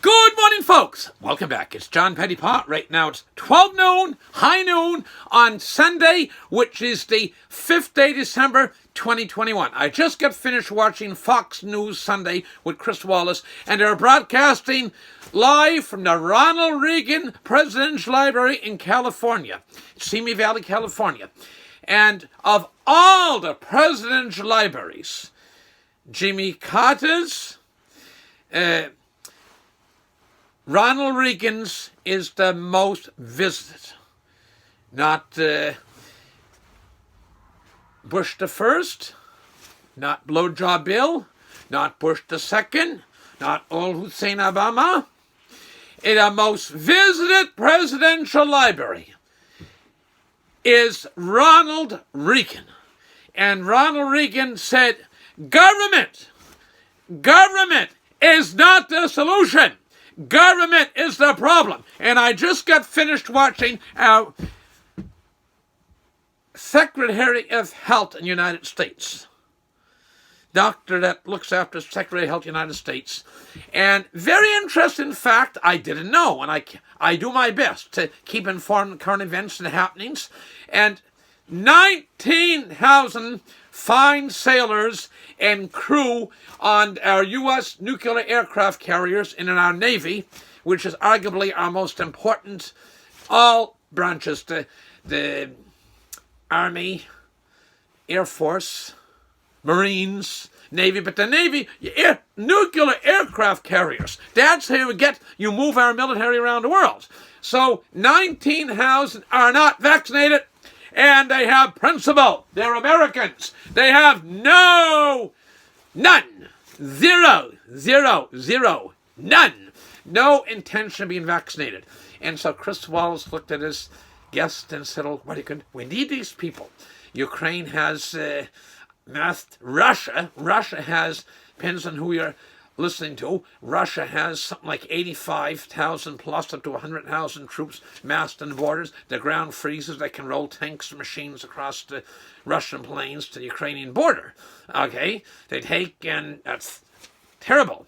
Good morning, folks. Welcome back. It's John Pettipas. Right now it's 12 noon, high noon on Sunday, which is the 5th day, December 2021. I just got finished watching Fox News Sunday with Chris Wallace, and they're broadcasting live from the Ronald Reagan Presidential Library in California, Simi Valley, California. And of all the presidential libraries, Jimmy Carter's, Ronald Reagan's is the most visited. Not Bush the First, not Blowjob Bill, not Bush the Second, not old Hussein Obama. In the most visited presidential library is Ronald Reagan. And Ronald Reagan said, government is not the solution. Government is the problem. And I just got finished watching our Secretary of Health in the United States. Doctor that looks after Secretary of Health in the United States. And very interesting fact I didn't know. And I do my best to keep informed of current events and happenings. And 19,000 fine sailors and crew on our U.S. nuclear aircraft carriers and in our Navy, which is arguably our most important, all branches, the Army, Air Force, Marines, Navy, but the Navy, nuclear aircraft carriers. That's how you move our military around the world. So 19,000 are not vaccinated. And they have principle. They're Americans. They have none, zero, none, no intention of being vaccinated. And so Chris Wallace looked at his guest and said, oh, we need these people. Ukraine has masked Russia. Russia has, depends on who you're listening to, Russia has something like 85,000 plus up to 100,000 troops massed on the borders. The ground freezes. They can roll tanks and machines across the Russian plains to the Ukrainian border. Okay? They take, and that's terrible.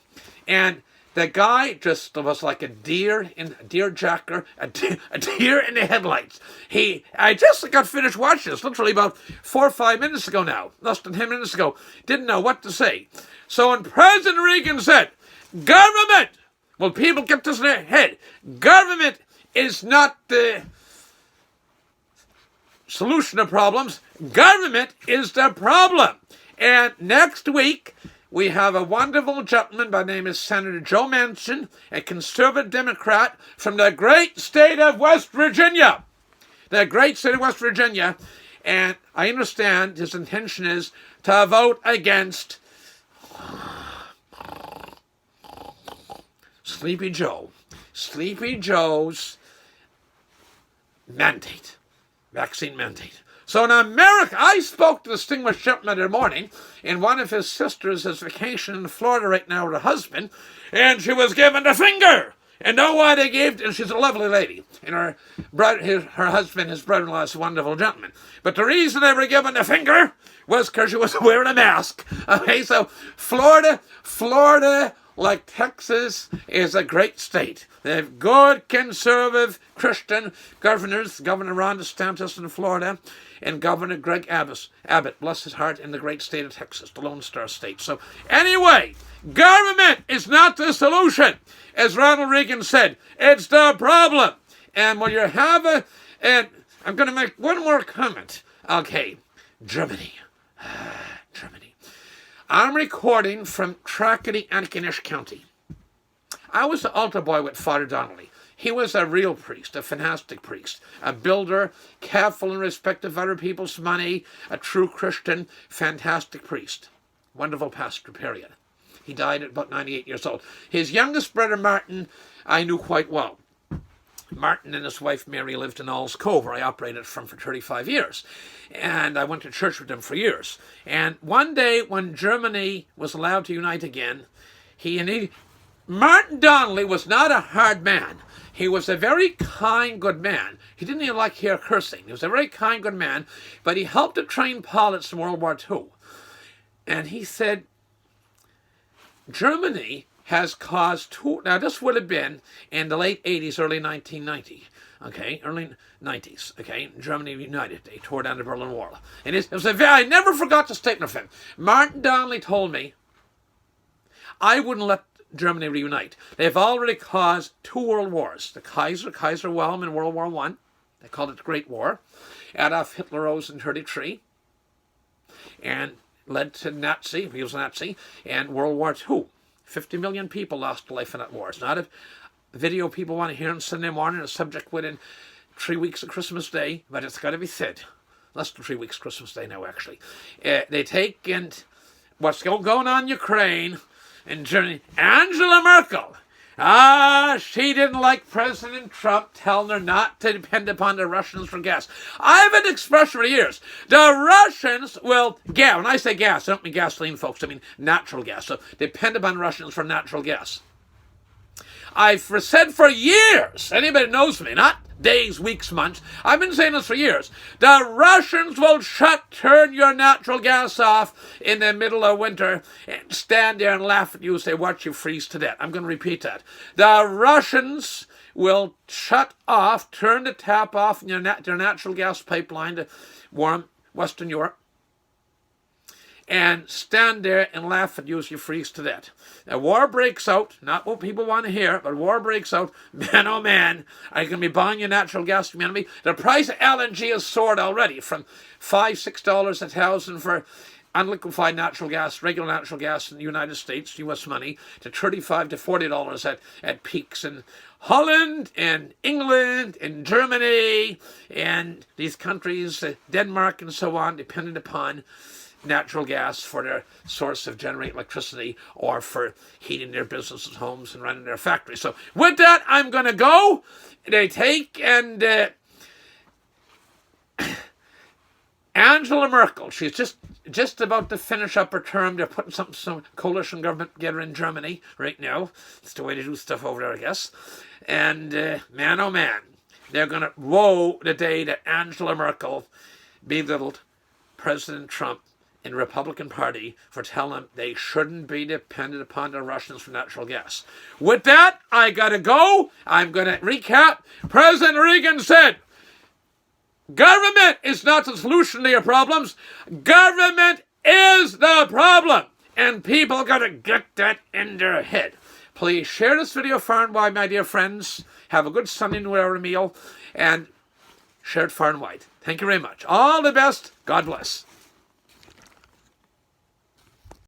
And the guy just was like a deer jacker, a deer in the headlights. I just got finished watching this, literally about 4 or 5 minutes ago now, less than 10 minutes ago. Didn't know what to say. So when President Reagan said, government, well, people get this in their head, government is not the solution to problems. Government is the problem. And next week, we have a wonderful gentleman by the name of Senator Joe Manchin, a conservative Democrat from the great state of West Virginia. The great state of West Virginia. And I understand his intention is to vote against Sleepy Joe's mandate, vaccine mandate. So in America, I spoke to the distinguished gentleman in the morning, and one of his sisters is vacationing in Florida right now with her husband, and she was given the finger. And know why they gave, and she's a lovely lady. And her husband, his brother-in-law, is a wonderful gentleman. But the reason they were given the finger was because she was wearing a mask. Okay, so Florida, like Texas, is a great state. They have good, conservative, Christian governors, Governor Ron DeSantis in Florida, and Governor Greg Abbott, bless his heart, in the great state of Texas, the Lone Star State. So anyway, government is not the solution. As Ronald Reagan said, it's the problem. And when you have and I'm going to make one more comment. Okay, Germany. I'm recording from Trackety, Antigonish County. I was the altar boy with Father Donnelly. He was a real priest, a fantastic priest, a builder, careful in respect of other people's money, a true Christian, fantastic priest. Wonderful pastor, period. He died at about 98 years old. His youngest brother, Martin, I knew quite well. Martin and his wife, Mary, lived in Auld, Cove, where I operated from for 35 years. And I went to church with them for years. And one day, when Germany was allowed to unite again, Martin Donnelly was not a hard man. He was a very kind, good man. He didn't even like hear cursing. He was a very kind, good man, but he helped to train pilots in World War II. And he said, Germany has caused two. Now, this would have been in the late 80s, early 1990. Okay, early 90s. Okay, Germany united. They tore down the Berlin Wall. And it was I never forgot the statement of him. Martin Donnelly told me, I wouldn't let Germany reunite. They've already caused 2 world wars. The Kaiser Wilhelm in World War I. They called it the Great War. Adolf Hitler rose in 1933 and led to Nazi. He was a Nazi. And World War II. 50 million people lost life in that war. It's not a video people want to hear on Sunday morning. A subject within 3 weeks of Christmas Day, but it's got to be said. Less than 3 weeks Christmas Day now, actually. They take and what's going on in Ukraine and Germany. Angela Merkel. She didn't like President Trump telling her not to depend upon the Russians for gas. I've had an expression for years. The Russians will gas. When I say gas, I don't mean gasoline, folks. I mean natural gas. So depend upon Russians for natural gas. I've said for years, anybody knows me, not days, weeks, months, I've been saying this for years, the Russians will turn your natural gas off in the middle of winter and stand there and laugh at you and say, watch you freeze to death. I'm going to repeat that. The Russians will turn the tap off in their natural gas pipeline to warm Western Europe, and stand there and laugh at you as you freeze to death. Now, war breaks out, not what people want to hear, but war breaks out. Man, oh man, are you going to be buying your natural gas from enemy? The price of LNG has soared already from $5-6 a thousand for unliquefied natural gas, regular natural gas in the United States, US money, to $35 to $40 at peaks in Holland and England and Germany and these countries, Denmark and so on, dependent upon natural gas for their source of generating electricity or for heating their businesses, homes, and running their factories. So with that, I'm going to go. They take and Angela Merkel, she's just about to finish up her term. They're putting some coalition government together in Germany right now. It's the way to do stuff over there, I guess. And man, oh man, they're going to woe the day that Angela Merkel belittled President Trump in the Republican Party for telling them they shouldn't be dependent upon the Russians for natural gas. With that, I gotta go. I'm gonna recap. President Reagan said, government is not the solution to your problems. Government is the problem. And people gotta get that in their head. Please share this video far and wide, my dear friends. Have a good Sunday New meal and share it far and wide. Thank you very much. All the best. God bless.